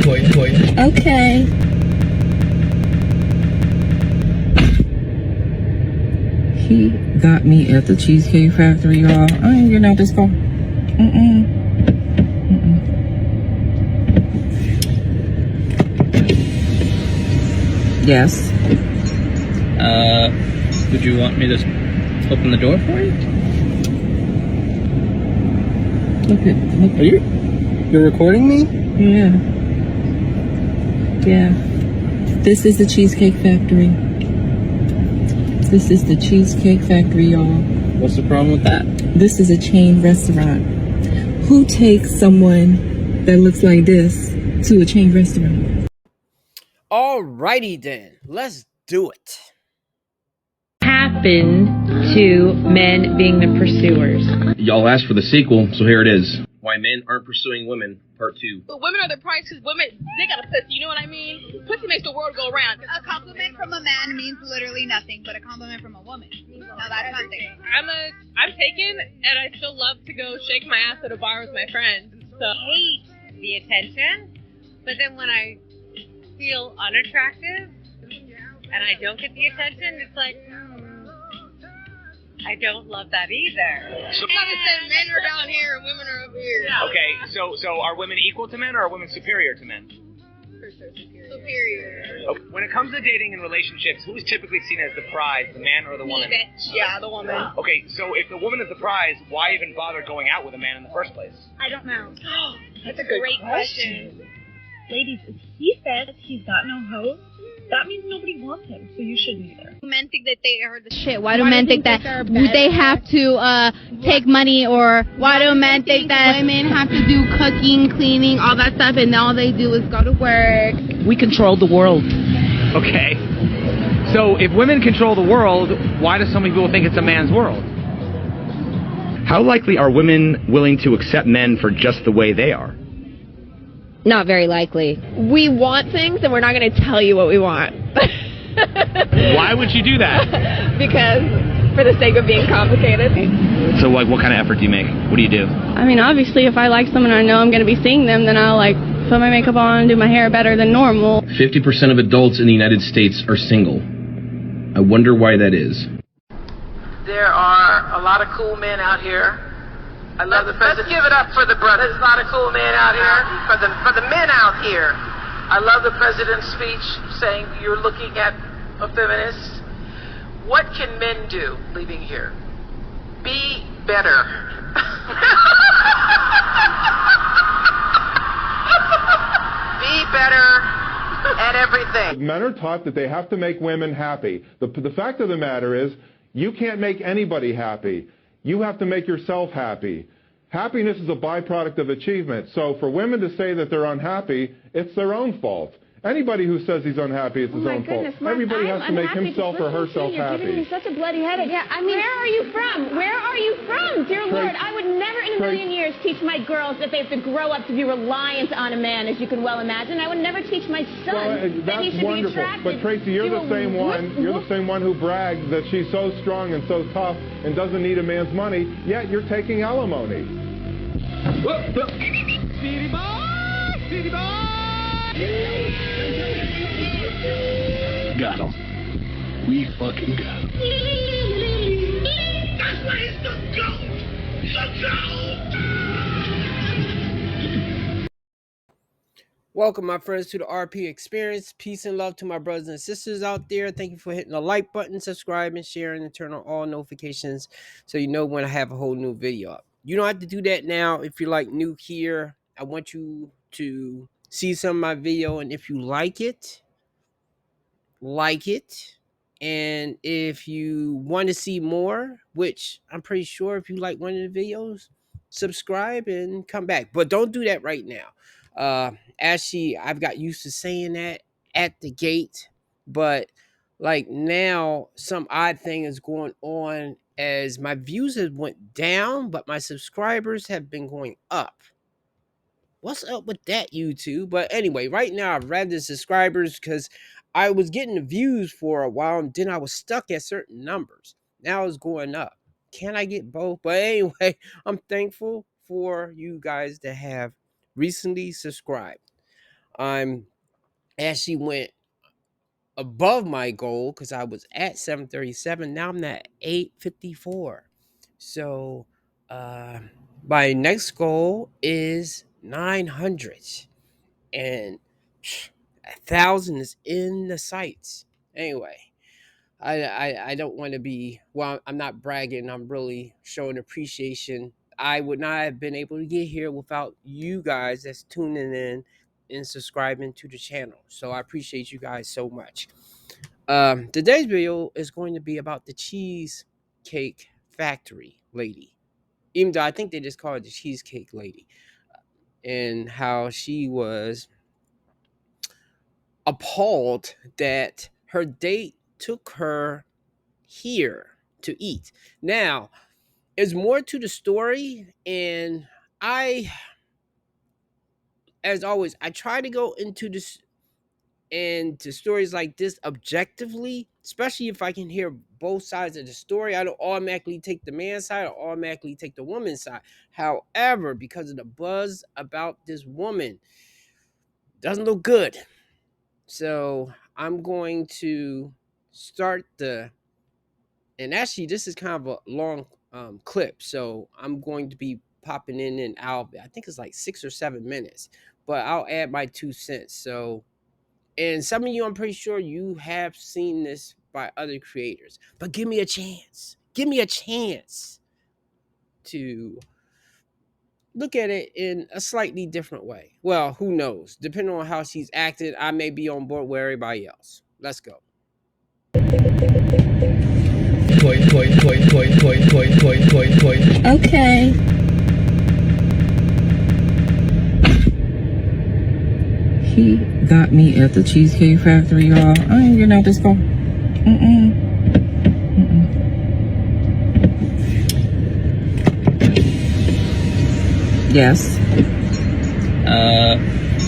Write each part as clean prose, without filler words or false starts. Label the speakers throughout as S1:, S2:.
S1: Okay. He got me at the Cheesecake Factory, y'all. I ain't getting out this car. Yes.
S2: Would you want me to open the door for you?
S1: Look.
S2: Are you're recording me?
S1: Yeah. This is the Cheesecake Factory. This is the Cheesecake Factory, y'all.
S2: What's the problem with that?
S1: This is a chain restaurant. Who takes someone that looks like this to a chain restaurant?
S3: Alrighty then, let's do it.
S4: Happened to men being the pursuers.
S5: Y'all asked for the sequel, so here it is. Why Men Aren't Pursuing Women, Part 2.
S6: But women are the prize because women, they got a pussy, you know what I mean? Pussy makes the world go round.
S7: A compliment from a man means literally nothing, but a compliment from a woman. Now that's something.
S6: I'm taken, and I still love to go shake my ass at a bar with my friends. So
S4: I hate the attention, but then when I feel unattractive and I don't get the attention, it's like, I don't love that either.
S6: so men are down here and women are over here.
S8: Okay, so are women equal to men or are women superior to men?
S6: Superior.
S8: Okay. When it comes to dating and relationships, who is typically seen as the prize, the man or the woman?
S6: Yeah, the woman.
S8: Okay, so if the woman is the prize, why even bother going out with a man in the first place?
S7: I don't know.
S6: That's a great question.
S9: Ladies, if he says he's got no hoes, that means nobody wants him, so you shouldn't either.
S7: Men think that they are the shit. Why do men think that they have to take money, or why do men think that women have to do cooking, cleaning, all that stuff, and all they do is go to work?
S9: We control the world.
S8: Okay. So if women control the world, why do so many people think it's a man's world?
S5: How likely are women willing to accept men for just the way they are?
S10: Not very likely. We want things, and we're not going to tell you what we want.
S8: Why would you do that?
S10: Because for the sake of being complicated.
S5: So, like, what kind of effort do you make? What do you do?
S10: I mean, obviously, if I like someone and I know I'm going to be seeing them, then I'll, put my makeup on, do my hair better than normal.
S5: 50% of adults in the United States are single. I wonder why that is.
S11: There are a lot of cool men out here. I love the president. Let's give it up for the brothers. There's a lot of cool men out here. For the men out here. I love the president's speech saying you're looking at a feminist. What can men do leaving here? Be better. Be better at everything.
S12: Men are taught that they have to make women happy. The fact of the matter is, you can't make anybody happy. You have to make yourself happy. Happiness is a byproduct of achievement. So for women to say that they're unhappy, it's their own fault. Anybody who says he's unhappy, it's his own fault. Everybody has to make himself or herself happy.
S7: You're giving me such a bloody headache. Yeah, I mean, where are you from? Where are you from? Dear Lord, I would never in a million years teach my girls that they have to grow up to be reliant on a man, as you can well imagine. I would never teach my son that he should be attracted.
S12: But Tracy, you're the same one. You're the same one who brags that she's so strong and so tough and doesn't need a man's money. Yet you're taking alimony.
S8: City boy, city boy.
S2: Got him. We fucking got him.
S11: That's where it's the goat. The goat.
S3: Welcome, my friends, to the RP Experience. Peace and love to my brothers and sisters out there. Thank you for hitting the like button, subscribing, sharing, and turn on all notifications so you know when I have a whole new video up. You don't have to do that now if you're new here. I want you to see some of my video, and if you like it. And if you want to see more, which I'm pretty sure if you like one of the videos, subscribe and come back. But don't do that right now. Actually, I've got used to saying that at the gate, but now some odd thing is going on as my views have went down, but my subscribers have been going up. What's up with that, YouTube? But anyway, right now I've read the subscribers because I was getting the views for a while and then I was stuck at certain numbers. Now it's going up. Can I get both? But anyway, I'm thankful for you guys that have recently subscribed. I'm actually went above my goal because I was at 737. Now I'm at 854. So my next goal is 900, and 1,000 is in the sights. Anyway, I don't want to be, well, I'm not bragging. I'm really showing appreciation. I would not have been able to get here without you guys that's tuning in and subscribing to the channel. So I appreciate you guys so much. Today's video is going to be about the Cheesecake Factory lady. Even though I think they just call it the Cheesecake Lady, and how she was appalled that her date took her here to eat. Now, there's more to the story, and I, as always, I try to go into this into stories like this objectively, especially if I can hear both sides of the story. I don't automatically take the man's side or automatically take the woman's side. However, because of the buzz about this woman, doesn't look good. So I'm going to start the, and actually this is kind of a long clip, so I'm going to be popping in and out. I think it's like 6 or 7 minutes, but I'll add my 2 cents. So, and some of you, I'm pretty sure you have seen this by other creators, but give me a chance. Give me a chance to look at it in a slightly different way. Well, who knows? Depending on how she's acted, I may be on board with everybody else. Let's go.
S1: Okay. He got me at the Cheesecake Factory, y'all. I ain't getting out this car. Yes.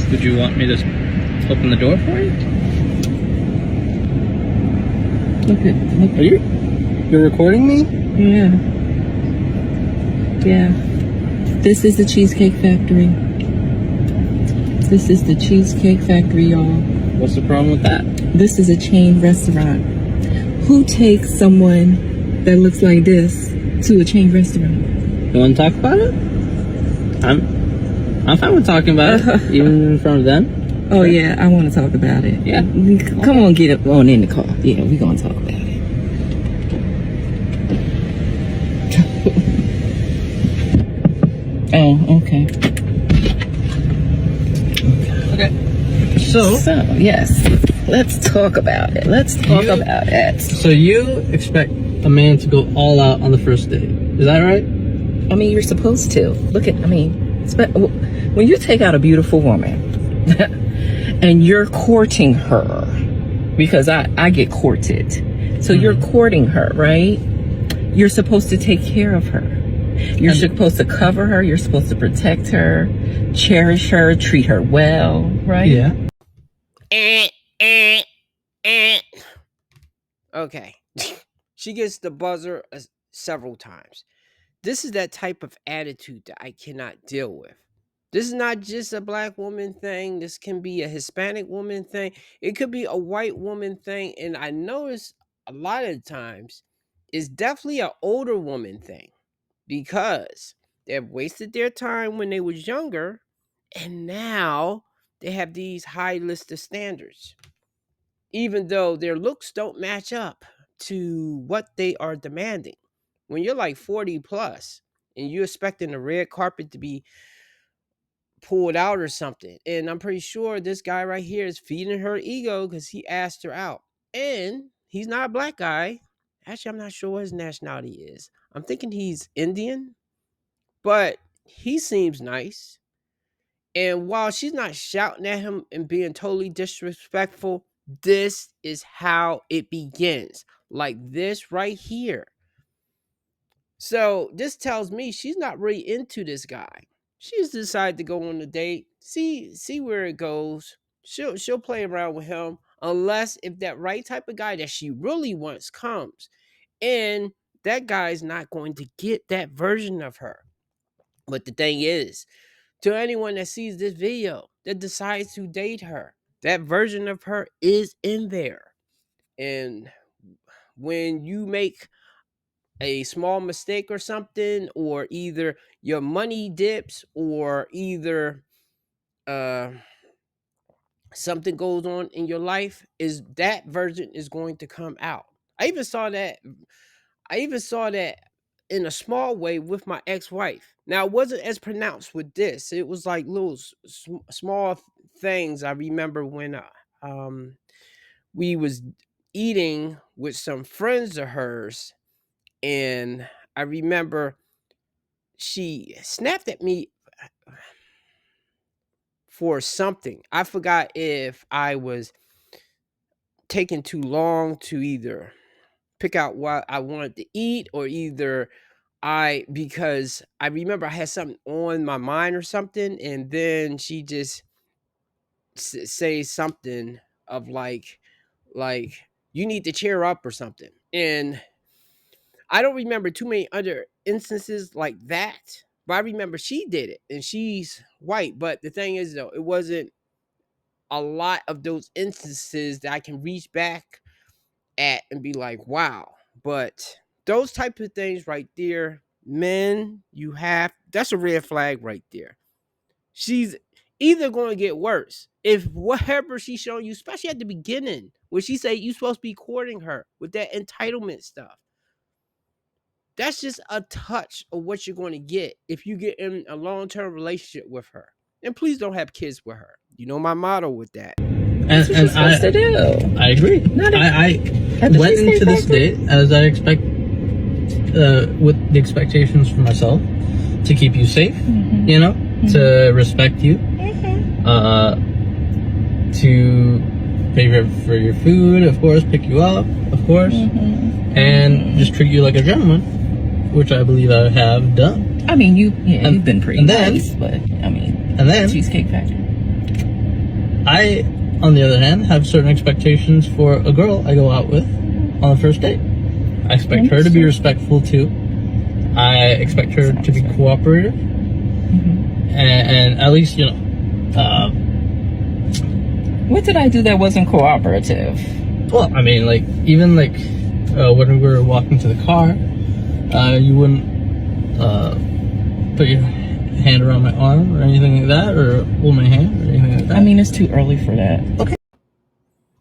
S2: Would you want me to open the door for you?
S1: Look.
S2: Are you're recording me?
S1: Yeah. Yeah. This is the Cheesecake Factory. This is the Cheesecake Factory, y'all.
S2: What's the problem with that?
S1: This is a chain restaurant. Who takes someone that looks like this to a chain restaurant?
S2: You want to talk about it? I'm fine with talking about it, even in front of them.
S1: Oh yeah, I want to talk about it.
S2: Yeah.
S1: Come on, get up on in the car. Yeah, we're gonna talk about it. Oh, okay.
S2: Okay. So
S1: yes, let's talk about it. Let's talk about it.
S2: So you expect a man to go all out on the first date? Is that right?
S1: I mean, you're supposed to. When you take out a beautiful woman and you're courting her, because I get courted. So you're courting her, right? You're supposed to take care of her. You're supposed to cover her. You're supposed to protect her, cherish her, treat her well, right?
S2: Yeah.
S3: Okay. She gets the buzzer several times. This is that type of attitude that I cannot deal with. This is not just a black woman thing. This can be a Hispanic woman thing. It could be a white woman thing. And I notice a lot of times it's definitely an older woman thing, because they've wasted their time when they was younger, and now they have these high list of standards, even though their looks don't match up to what they are demanding. When you're like 40 plus and you're expecting the red carpet to be pulled out or something, and I'm pretty sure this guy right here is feeding her ego because he asked her out, and he's not a black guy. Actually, I'm not sure what his nationality is. I'm thinking he's Indian, but he seems nice. And while she's not shouting at him and being totally disrespectful, this is how it begins. Like this right here. So this tells me she's not really into this guy. She's decided to go on a date, see where it goes. She'll play around with him, unless if that right type of guy that she really wants comes. And that guy's not going to get that version of her. But the thing is, to anyone that sees this video, that decides to date her. That version of her is in there. And when you make a small mistake or something, or either your money dips, or either uh something goes on in your life, is that version is going to come out. I even saw that I even saw that in a small way with my ex-wife. Now it wasn't as pronounced with this. It was like little small things. I remember when um we was eating with some friends of hers, and I remember she snapped at me for something. I forgot if I was taking too long to either pick out what I wanted to eat, or either because I remember I had something on my mind or something, and then she just say something of like you need to cheer up or something. And I don't remember too many other instances like that, but I remember she did it, and she's white. But the thing is, though, it wasn't a lot of those instances that I can reach back at and be like, wow. But those type of things right there, men, that's a red flag right there. She's either going to get worse if whatever she's showing you, especially at the beginning, when she say you supposed to be courting her with that entitlement stuff. That's just a touch of what you're going to get if you get in a long-term relationship with her. And please don't have kids with her. You know my motto with that.
S1: That's what you're supposed to do.
S2: I agree. I went into this date as I expect, with the expectations for myself to keep you safe, you know, to respect you, to pay for your food, of course, pick you up, of course, and just treat you like a gentleman, which I believe I have done.
S1: I mean, you've been pretty nice, but I mean,
S2: and then
S1: Cheesecake Factory.
S2: I, on the other hand, have certain expectations for a girl I go out with on the first date. I expect her to be respectful too. I expect her to be cooperative, and at least, you know.
S1: What did I do that wasn't cooperative?
S2: Well, I mean, like, even like when we were walking to the car, you wouldn't put your hand around my arm or anything like that, or hold my hand or anything like that.
S1: I mean, it's too early for that.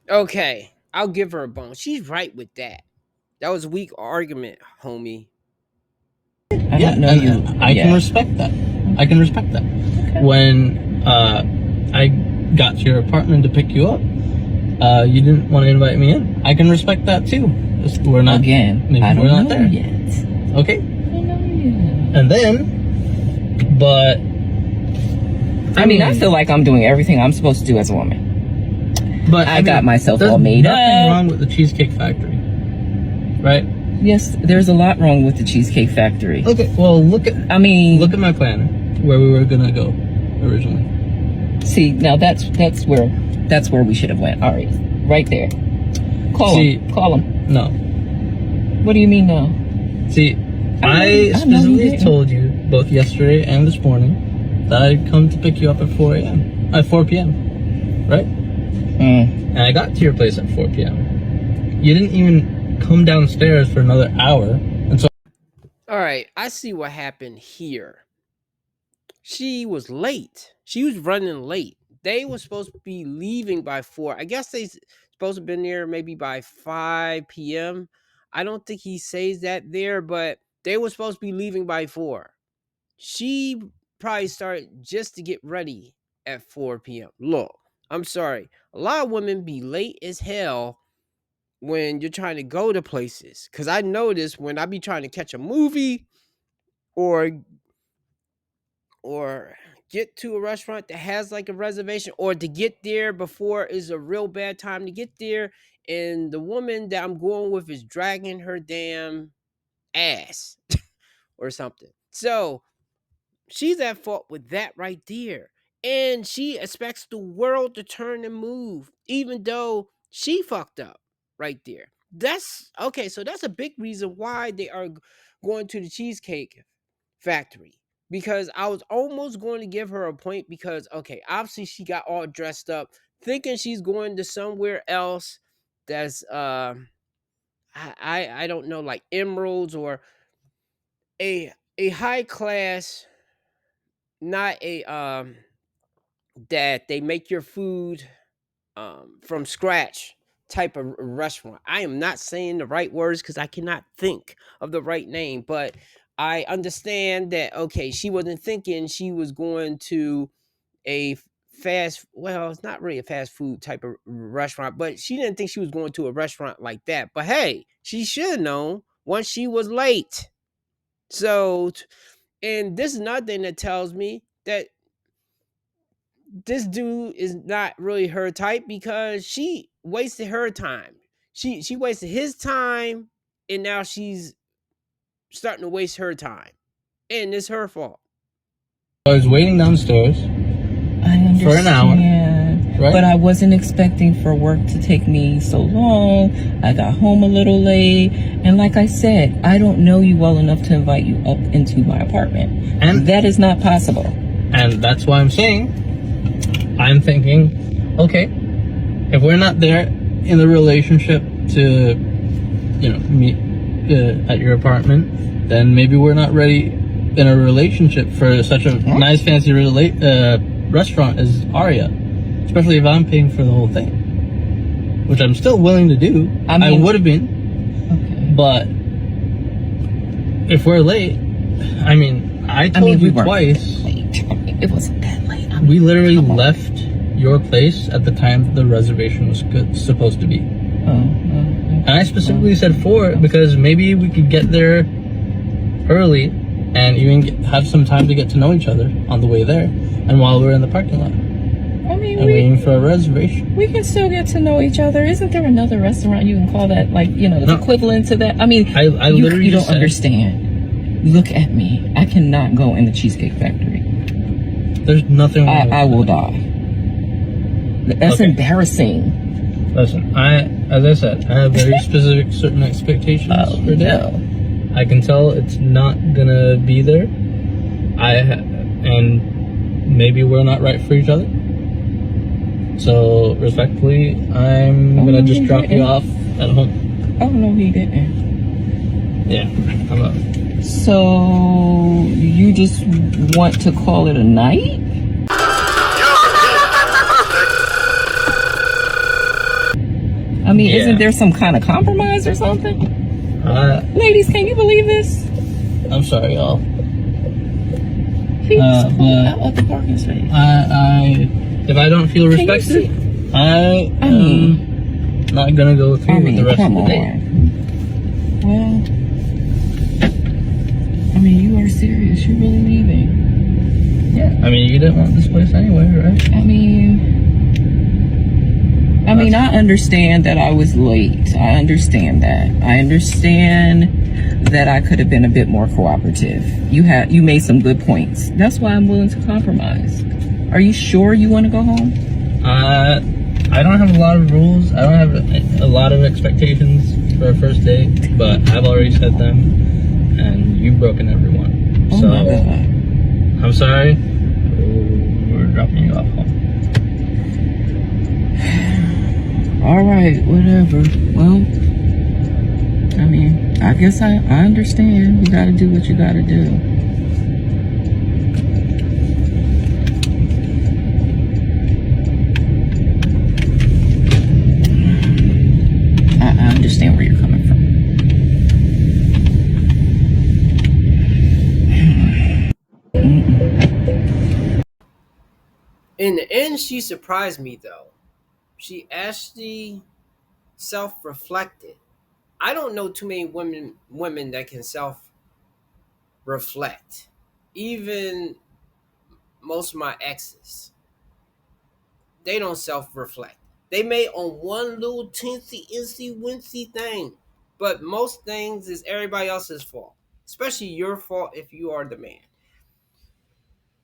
S3: Okay, I'll give her a bone. She's right with that. That was a weak argument, homie.
S1: I don't know you.
S2: I can respect that. I can respect that. Okay. When I got to your apartment to pick you up, you didn't want to invite me in. I can respect that too. We're not
S1: I don't know there yet.
S2: Okay.
S1: I don't know yet.
S2: And then, but
S1: I mean, I feel like I'm doing everything I'm supposed to do as a woman.
S2: But
S1: I got myself all made up.
S2: There's nothing wrong with the Cheesecake Factory, right?
S1: Yes, there's a lot wrong with the Cheesecake Factory.
S2: Okay, well, look at my planner, where we were gonna go originally.
S1: See, now that's where we should have went. All right there. Call him.
S2: No.
S1: What do you mean no?
S2: See, I specifically told you both yesterday and this morning that I'd come to pick you up at 4 p.m. Right? And I got to your place at 4 p.m. You didn't even come downstairs for another hour, and so.
S3: All right, I see what happened here. She was late. She was running late. They were supposed to be leaving by 4. I guess they supposed to have been there maybe by 5 p.m. I don't think he says that there, but they were supposed to be leaving by 4. She probably started just to get ready at 4 p.m. Look, I'm sorry. A lot of women be late as hell when you're trying to go to places. Because I notice when I be trying to catch a movie or get to a restaurant that has like a reservation, or to get there before is a real bad time to get there, and the woman that I'm going with is dragging her damn ass or something. So she's at fault with that right there. And she expects the world to turn and move, even though she fucked up right there. That's okay. So that's a big reason why they are going to the Cheesecake Factory. because I was almost going to give her a point because okay, obviously she got all dressed up thinking she's going to somewhere else that's I don't know, like emeralds or a high class, not a that they make your food from scratch type of restaurant. I am not saying the right words because I cannot think of the right name, but I understand that okay, she wasn't thinking she was going to a fast, well, it's not really a fast food type of restaurant, but she didn't think she was going to a restaurant like that. But hey, she should have known once she was late. So and this is another thing that tells me that this dude is not really her type because she wasted her time. She wasted his time and now she's starting to waste her time. And it's her fault.
S2: I was waiting downstairs
S1: I understand,
S2: for an hour, right?
S1: but I wasn't expecting for work to take me so long. I got home a little late, and like I said, I don't know you well enough to invite you up into my apartment, and that is not possible.
S2: And that's why I'm saying, I'm thinking, okay, if we're not there in the relationship to, meet at your apartment, then maybe we're not ready in a relationship for such a nice fancy restaurant as Aria, especially if I'm paying for the whole thing, which I'm still willing to do. I would have been, but if we're late, I told you twice.
S1: It wasn't that late.
S2: We literally left your place at the time the reservation was supposed to be. And I specifically said 4 because maybe we could get there early and even have some time to get to know each other on the way there and while we're in the parking lot. Waiting for a reservation.
S1: We can still get to know each other. Isn't there another restaurant you can call that, like, equivalent to that? I literally you don't understand. Look at me. I cannot go in the Cheesecake Factory.
S2: There's nothing wrong with
S1: I will die. That's embarrassing.
S2: Listen, as I said, I have very specific certain expectations for that. I can tell it's not gonna be there. And maybe we're not right for each other. So respectfully, I'm gonna just drop you off at home.
S1: Oh no, he didn't.
S2: Yeah, I'm up.
S1: So you just want to call it a night? Isn't there some kind of compromise or something? Ladies, can you believe this?
S2: I'm sorry, y'all.
S1: He just pulled out of the parking space.
S2: If I don't feel respected, I am not gonna go through with the rest of the day.
S1: Well, you are serious. You're really leaving.
S2: Yeah. You didn't want this place anyway, right?
S1: I understand that I was late. I understand that. I understand that I could have been a bit more cooperative. You made some good points. That's why I'm willing to compromise. Are you sure you want to go home?
S2: I don't have a lot of rules. I don't have a lot of expectations for a first date, but I've already set them, and you've broken every one.
S1: Oh my God.
S2: I'm sorry. We're dropping you off home.
S1: All right, whatever. Well, I guess I understand. You gotta do what you gotta do. I understand where you're coming from.
S3: In the end, she surprised me though. She actually self-reflected. I don't know too many women that can self-reflect. Even most of my exes, they don't self-reflect. They may on one little teensy insy wincy thing, but most things is everybody else's fault, especially your fault if you are the man.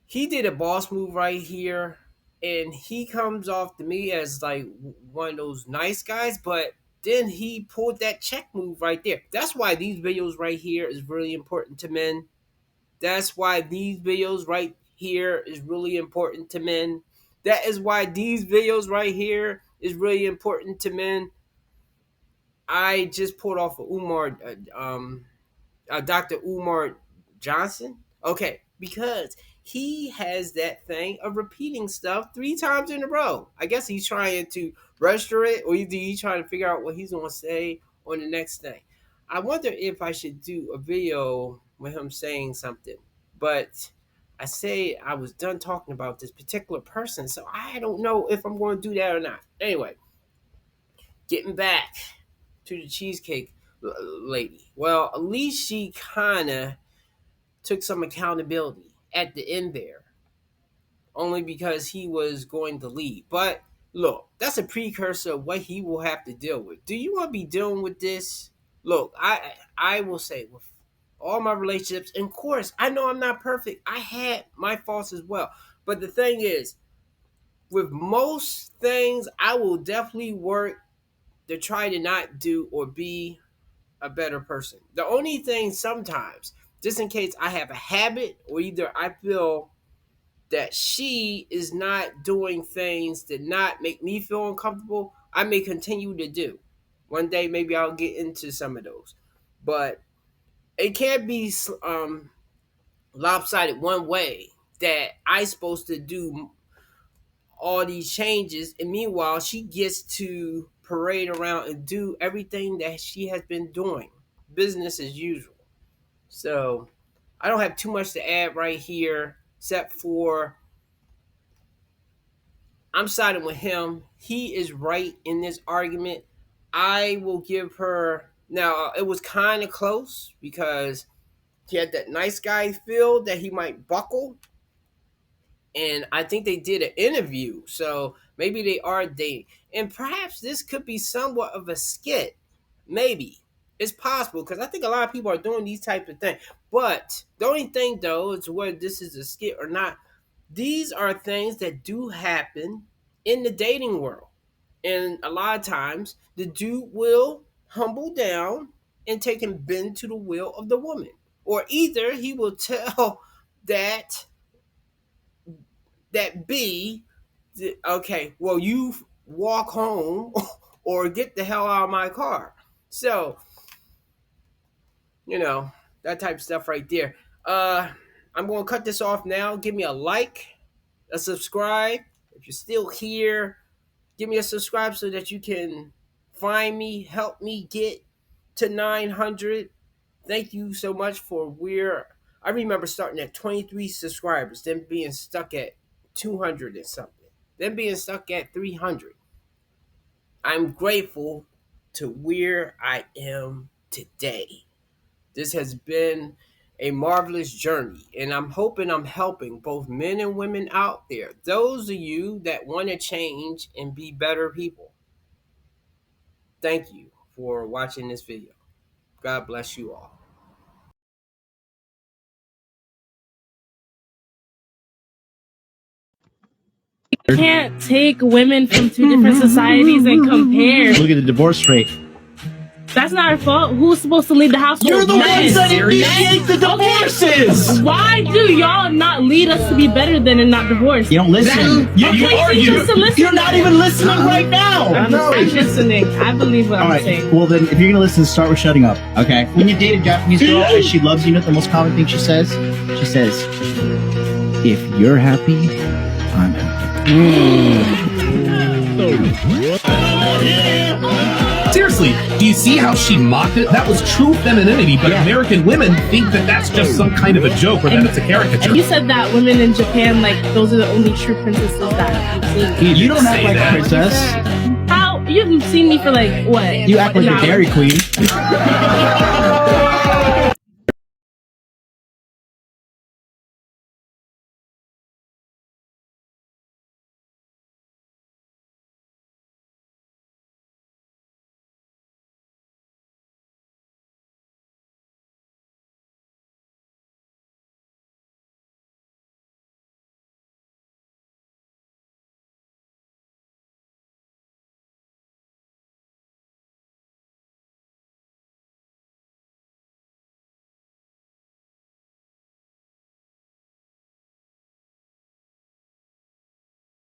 S3: He did a boss move right here, and he comes off to me as like one of those nice guys, but then he pulled that check move right there. That's why these videos right here is really important to men, That's why these videos right here is really important to men. That is why these videos right here is really important to men. I just pulled off of Dr. Umar Johnson. Okay, because he has that thing of repeating stuff 3 times in a row. I guess he's trying to register it, or either he's trying to figure out what he's going to say on the next thing. I wonder if I should do a video with him saying something, but I say I was done talking about this particular person, so I don't know if I'm going to do that or not. Anyway, getting back to the cheesecake lady. Well, at least she kind of took some accountability at the end there, only because he was going to leave. But look, that's a precursor of what he will have to deal with. Do you want to be dealing with this? Look, I will say with all my relationships, and of course, I know I'm not perfect. I had my faults as well. But the thing is, with most things, I will definitely work to try to not do or be a better person. The only thing sometimes, just in case I have a habit or either I feel that she is not doing things that not make me feel uncomfortable, I may continue to do. One day maybe I'll get into some of those. But it can't be lopsided one way that I'm supposed to do all these changes, and meanwhile she gets to parade around and do everything that she has been doing, business as usual. So I don't have too much to add right here, except for I'm siding with him. He is right in this argument. I will give her, now it was kind of close because he had that nice guy feel that he might buckle, and I think they did an interview, so maybe they are dating. And perhaps this could be somewhat of a skit. Maybe. It's possible, because I think a lot of people are doing these types of things. But the only thing, though, is whether this is a skit or not. These are things that do happen in the dating world. And a lot of times, the dude will humble down and take and bend to the will of the woman. Or either he will tell that B, okay, well, you walk home or get the hell out of my car. So, that type of stuff right there. I'm going to cut this off now. Give me a like, a subscribe. If you're still here, give me a subscribe so that you can find me, help me get to 900. Thank you so much for I remember starting at 23 subscribers, then being stuck at 200 and something, then being stuck at 300. I'm grateful to where I am today. This has been a marvelous journey, and I'm hoping I'm helping both men and women out there, those of you that want to change and be better people. Thank you for watching this video. God bless you all.
S13: You can't take women from 2 different societies and compare.
S14: Look at the divorce rate.
S13: That's not our fault. Who's supposed to lead the household?
S14: You're the ones that initiate the divorces!
S13: Okay. Why do y'all not lead us to be better than and not divorced?
S14: You don't listen. You argue. You're not even listening right now.
S13: I'm listening. I believe what I'm saying.
S14: Well, then, if you're going to listen, start with shutting up, okay? When you date a Japanese girl and she loves you, the most common thing she says, if you're happy, I'm happy.
S15: Seriously, do you see how she mocked it? That was true femininity, but American women think that that's just some kind of a joke or that it's a caricature.
S13: And you said that women in Japan, those are the only true princesses that you've seen.
S14: You don't act like a princess.
S13: How? You've seen me for what?
S14: You act like a Dairy Queen.